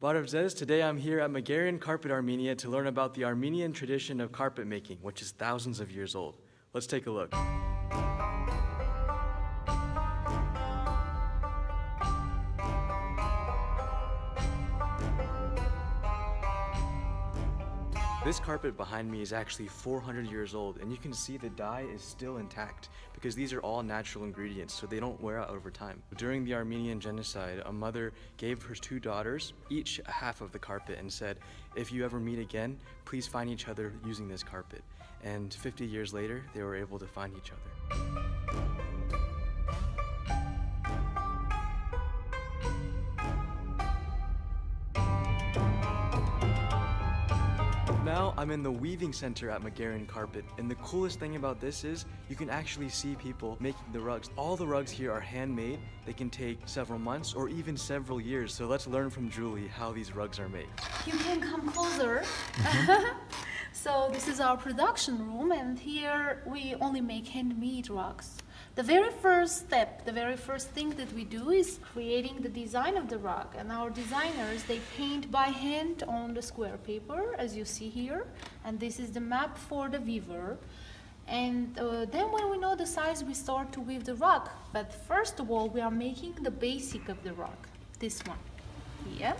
Baravzez, today I'm here at Megerian Carpet, Armenia to learn about the Armenian tradition of carpet making, which is thousands of years old. Let's take a look. This carpet behind me is actually 400 years old, and you can see the dye is still intact because these are all natural ingredients, so they don't wear out over time. During the Armenian genocide, a mother gave her two daughters each a half of the carpet and said, if you ever meet again, please find each other using this carpet. And 50 years later, they were able to find each other. Now I'm in the weaving center at Megerian Carpet, and the coolest thing about this is you can actually see people making the rugs. All the rugs here are handmade. They can take several months or even several years. So let's learn from Julie how these rugs are made. You can come closer. So this is our production room, and here we only make handmade rugs. The very first step, the very first thing that we do is creating the design of the rug. And our designers, they paint by hand on the square paper, as you see here. And this is the map for the weaver. And then when we know the size, we start to weave the rug. But first of all, we are making the basic of the rug, this one here.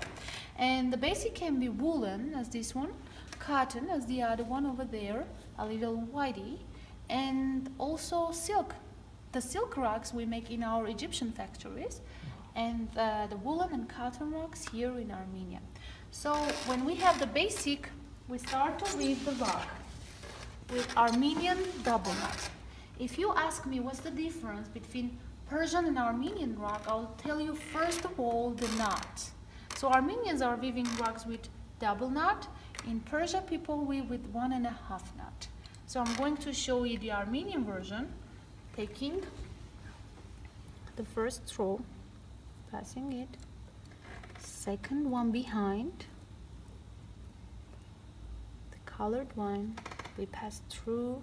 And the basic can be woolen, as this one, cotton, as the other one over there, a little whitey, and also silk. The silk rugs we make in our Egyptian factories, and the woolen and cotton rugs here in Armenia. So when we have the basic, we start to weave the rug with Armenian double knot. If you ask me what's the difference between Persian and Armenian rug, I'll tell you first of all the knot. So Armenians are weaving rugs with double knot. In Persia, people weave with 1.5 knot. So I'm going to show you the Armenian version. Taking the first row, passing it, second one behind, the colored one, we pass through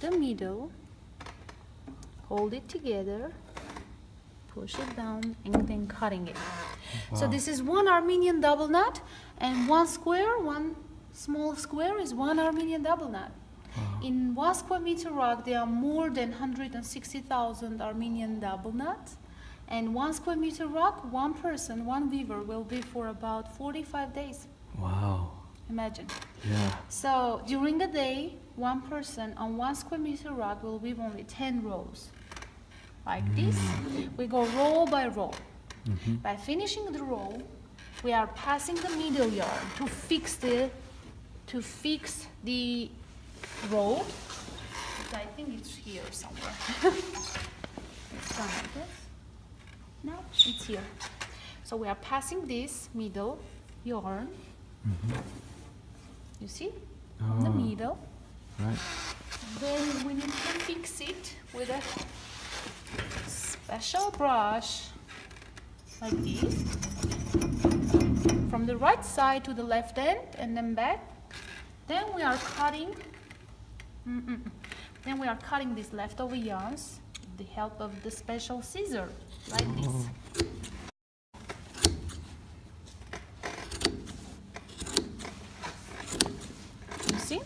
the middle, hold it together, push it down, and then cutting it. Wow. So this is one Armenian double knot, and one small square is one Armenian double knot. In 1 square meter rug, there are more than 160,000 Armenian double knots. And 1 square meter rug, one person, one weaver will weave for about 45 days. Wow. Imagine. Yeah. So during the day, one person on 1 square meter rug will weave only 10 rows. Like this. We go row by row. By finishing the row, we are passing the middle yarn to fix the row. I think it's here somewhere. It's done like this. No, it's here. So we are passing this middle yarn. You see? On the middle. Right. Then we need to fix it with a special brush like this. From the right side to the left end and then back. Then we are cutting these leftover yarns with the help of the special scissor, like this. You see?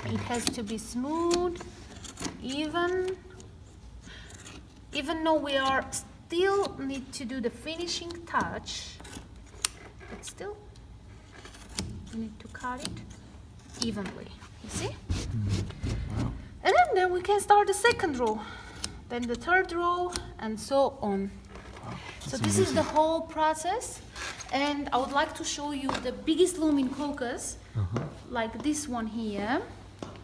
It has to be smooth, even though we are still need to do the finishing touch, but still we need to cut it evenly. You see? Wow. And then we can start the second row, then the third row, and so on. Wow. So this is the whole process, and I would like to show you the biggest loom in Caucasus, like this one here.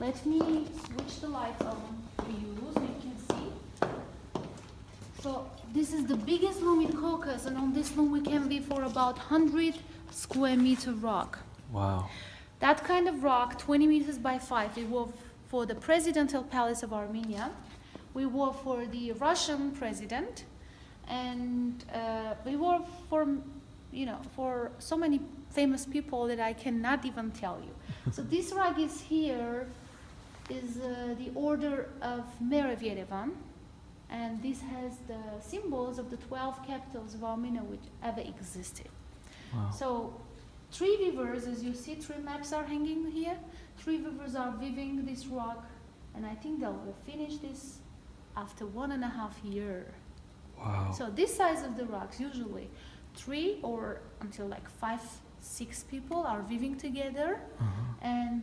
Let me switch the lights on for you so you can see. So this is the biggest loom in Caucasus, and on this loom we can weave for about 100 square meter rug. Wow. That kind of rug, 20 meters by 5, we wove for the presidential palace of Armenia. We wove for the Russian president, and we wove for so many famous people that I cannot even tell you. So this rug is here, is the order of Megerian, and this has the symbols of the 12 capitals of Armenia which ever existed. Wow. So 3 weavers, as you see, 3 maps are hanging here. 3 weavers are weaving this rug, and I think they will finish this after 1.5 years. Wow. So this size of the rugs, usually 3 or until like 5, 6 people are weaving together, and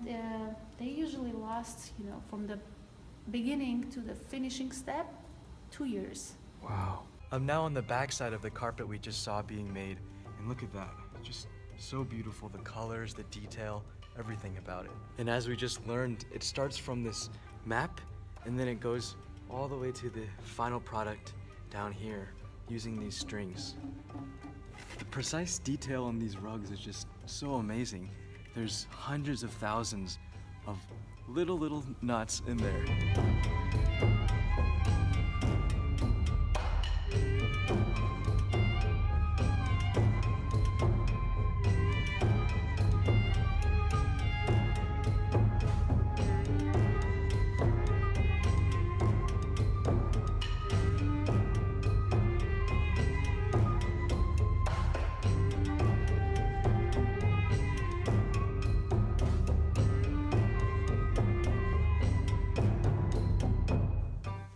they usually last, you know, from the beginning to the finishing step, 2 years. Wow. I'm now on the back side of the carpet we just saw being made, and look at that. Just so beautiful, the colors, the detail, everything about it. And as we just learned, it starts from this map, and then it goes all the way to the final product down here, using these strings. The precise detail on these rugs is just so amazing. There's hundreds of thousands of little knots in there.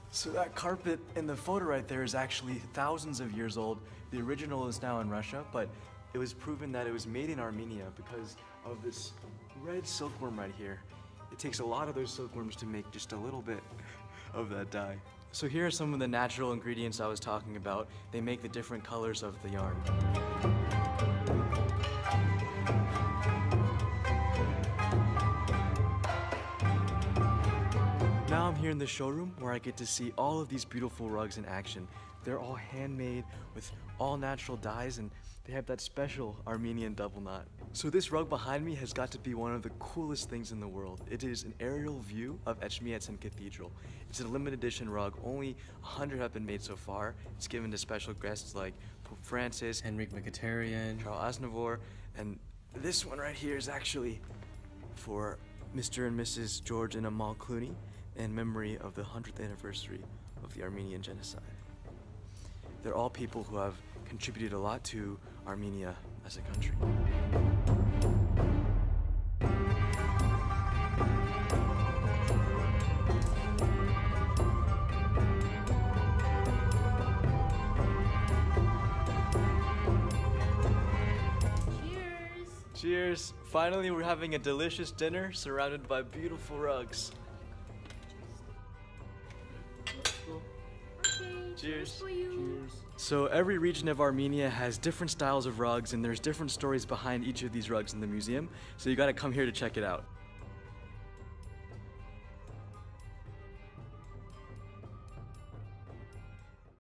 So that carpet in the photo right there is actually thousands of years old. The original is now in Russia, but it was proven that it was made in Armenia because of this red silkworm right here. It takes a lot of those silkworms to make just a little bit of that dye. So here are some of the natural ingredients I was talking about. They make the different colors of the yarn. Now I'm here in the showroom where I get to see all of these beautiful rugs in action. They're all handmade with all natural dyes, and they have that special Armenian double knot. So this rug behind me has got to be one of the coolest things in the world. It is an aerial view of Etchmiadzin Cathedral. It's a limited edition rug. Only 100 have been made so far. It's given to special guests like Pope Francis, Henryk Megerian, Charles Aznavour, and this one right here is actually for Mr. and Mrs. George and Amal Clooney, in memory of the 100th anniversary of the Armenian genocide. They're all people who have contributed a lot to Armenia as a country. Cheers! Cheers! Finally, we're having a delicious dinner surrounded by beautiful rugs. Okay, cheers for you. So every region of Armenia has different styles of rugs, and there's different stories behind each of these rugs in the museum, so you gotta come here to check it out.